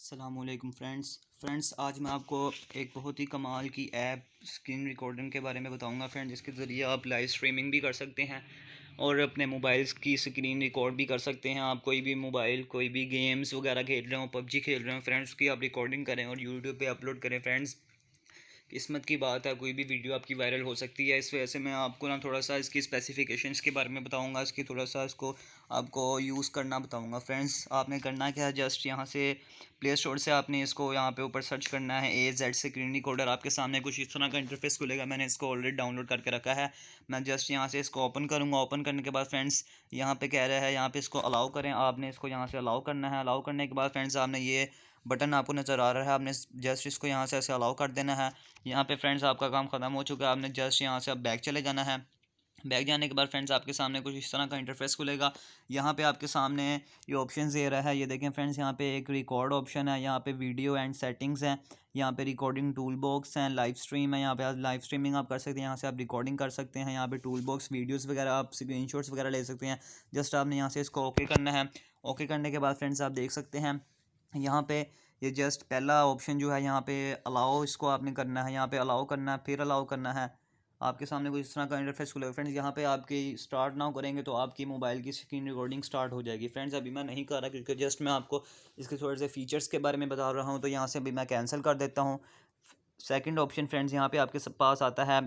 अस्सलामुअलैकुम फ्रेंड्स, आज मैं आपको एक बहुत ही कमाल की ऐप स्क्रीन रिकॉर्डिंग के बारे में बताऊंगा फ्रेंड्स, जिसके ज़रिए आप लाइव स्ट्रीमिंग भी कर सकते हैं और अपने मोबाइल्स की स्क्रीन रिकॉर्ड भी कर सकते हैं। आप कोई भी गेम्स वगैरह खेल रहे हो, पबजी खेल रहे हो फ्रेंड्स, उसकी आप रिकॉर्डिंग करें और यूट्यूब पे अपलोड करें फ्रेंड्स। किस्मत की बात है, कोई भी वीडियो आपकी वायरल हो सकती है। इस वजह से मैं आपको ना थोड़ा सा इसकी स्पेसिफिकेशंस के बारे में बताऊंगा, इसकी थोड़ा सा इसको आपको यूज़ करना बताऊंगा फ्रेंड्स। आपने करना क्या है, जस्ट यहाँ से प्ले स्टोर से आपने इसको यहाँ पे ऊपर सर्च करना है AZ स्क्रीन रिकॉर्डर। आपके सामने कुछ इस तरह का इंटरफेस खुलेगा। मैंने इसको ऑलरेडी डाउनलोड करके रखा है। मैं जस्ट यहाँ से इसको ओपन करूँगा। ओपन करने के बाद फ्रेंड्स यहाँ पे कह रहा है, यहाँ पे इसको अलाउ करें। आपने इसको यहाँ से अलाउ करना है। अलाउ करने के बाद फ्रेंड्स आपने ये बटन आपको नज़र आ रहा है, आपने जस्ट इसको यहाँ से ऐसे अलाउ कर देना है। यहाँ पे फ्रेंड्स आपका काम ख़त्म हो चुका है। आपने जस्ट यहाँ से अब बैक चले जाना है। बैक जाने के बाद फ्रेंड्स आपके सामने कुछ इस तरह का इंटरफेस खुलेगा। यहाँ पे आपके सामने ये ऑप्शन दे रहा है, ये देखें फ्रेंड्स, यहाँ पे एक रिकॉर्ड ऑप्शन है, यहाँ पे वीडियो एंड सेटिंग्स हैं, यहाँ पे रिकॉर्डिंग टूल बॉक्स हैं, लाइव स्ट्रीम है। यहाँ पे आप लाइव स्ट्रीमिंग आप कर सकते हैं, यहाँ से आप रिकॉर्डिंग कर सकते हैं। यहाँ पे टूल बॉक्स वीडियोज़ वगैरह आप स्क्रीनशॉट्स वगैरह ले सकते हैं। जस्ट आपने यहाँ से इसको ओके करना है। ओके करने के बाद फ्रेंड्स आप देख सकते हैं यहाँ पे ये जस्ट पहला ऑप्शन जो है, यहाँ पे अलाउ इसको आपने करना है। यहाँ पे अलाउ करना है, फिर अलाउ करना है। आपके सामने कुछ इस तरह का इंटरफेस खुलेगा फ्रेंड्स। यहाँ पे आपकी स्टार्ट नाउ करेंगे तो आपकी मोबाइल की स्क्रीन रिकॉर्डिंग स्टार्ट हो जाएगी फ्रेंड्स। अभी मैं नहीं कर रहा क्योंकि जस्ट मैं आपको इसके थोड़े से फीचर्स के बारे में बता रहा हूँ, तो यहाँ से अभी मैं कैंसिल कर देता हूँ। सेकंड ऑप्शन फ्रेंड्स यहाँ पे आपके पास आता है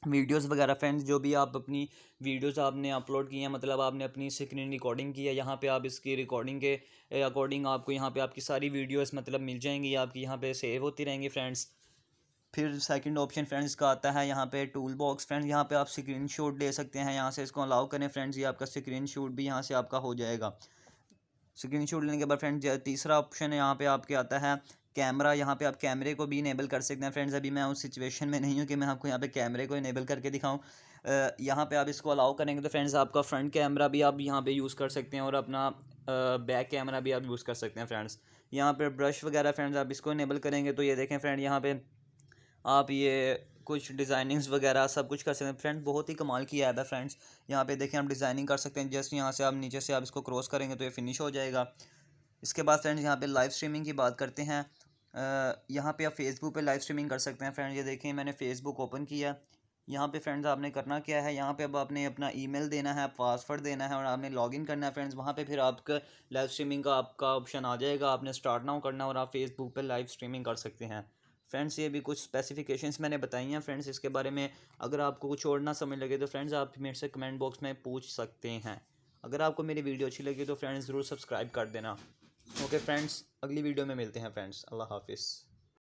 वीडियोस वगैरह फ्रेंड्स। जो भी आप अपनी वीडियोस आपने अपलोड की हैं, मतलब आपने अपनी स्क्रीन रिकॉर्डिंग की है, यहाँ पे आप इसकी रिकॉर्डिंग के अकॉर्डिंग आपको यहाँ पे आपकी सारी वीडियोस मतलब मिल जाएंगी, आपकी यहाँ पे सेव होती रहेंगी फ्रेंड्स। फिर सेकंड ऑप्शन फ्रेंड्स का आता है यहाँ पे टूल बॉक्स फ्रेंड्स। यहाँ पे आप स्क्रीनशॉट ले सकते हैं। यहाँ से इसको अलाउ करें फ्रेंड्स, ये आपका स्क्रीनशॉट भी यहाँ से आपका हो जाएगा। स्क्रीनशॉट लेने के बाद फ्रेंड तीसरा ऑप्शन है, यहाँ पे आपके आता है कैमरा। यहाँ पे आप कैमरे को भी इनेबल कर सकते हैं फ्रेंड्स। अभी मैं उस सिचुएशन में नहीं हूँ कि मैं आपको यहाँ पे कैमरे को इनेबल करके दिखाऊँ। यहाँ पे आप इसको अलाउ करेंगे तो फ्रेंड्स आपका फ्रंट कैमरा भी आप यहाँ पे यूज़ कर सकते हैं और अपना बैक कैमरा भी आप यूज़ कर सकते हैं फ्रेंड्स। यहाँ पे ब्रश वगैरह फ्रेंड्स आप इसको इनेबल करेंगे तो ये देखें फ्रेंड, यहाँ पे आप ये कुछ डिज़ाइनिंग्स वगैरह सब कुछ कर सकते हैं फ्रेंड्स। बहुत ही कमाल की ऐप है फ्रेंड्स। यहाँ पे देखें आप डिज़ाइनिंग कर सकते हैं। जस्ट यहाँ से आप नीचे से आप इसको क्रॉस करेंगे तो ये फिनिश हो जाएगा। इसके बाद फ्रेंड्स यहाँ पे लाइव स्ट्रीमिंग की बात करते हैं। यहाँ पे आप फेसबुक पे लाइव स्ट्रीमिंग कर सकते हैं फ्रेंड्स। ये देखें मैंने फेसबुक ओपन किया। यहाँ पे फ्रेंड्स आपने करना क्या है, यहाँ पे अब आपने अपना ईमेल देना है, पासवर्ड देना है और आपने लॉगिन करना है फ्रेंड्स। वहाँ पे फिर आपका लाइव स्ट्रीमिंग का आपका ऑप्शन आ जाएगा। आपने स्टार्ट नाउ करना है और आप फेसबुक पे लाइव स्ट्रीमिंग कर सकते हैं फ्रेंड्स। ये भी कुछ स्पेसिफिकेशंस मैंने बताई हैं फ्रेंड्स इसके बारे में। अगर आपको कुछ और ना समझ लगे तो फ्रेंड्स आप मेरे से कमेंट बॉक्स में पूछ सकते हैं। अगर आपको मेरी वीडियो अच्छी लगी तो फ्रेंड्स ज़रूर सब्सक्राइब कर देना। ओके फ्रेंड्स, अगली वीडियो में मिलते हैं फ्रेंड्स। अल्लाह हाफिज़।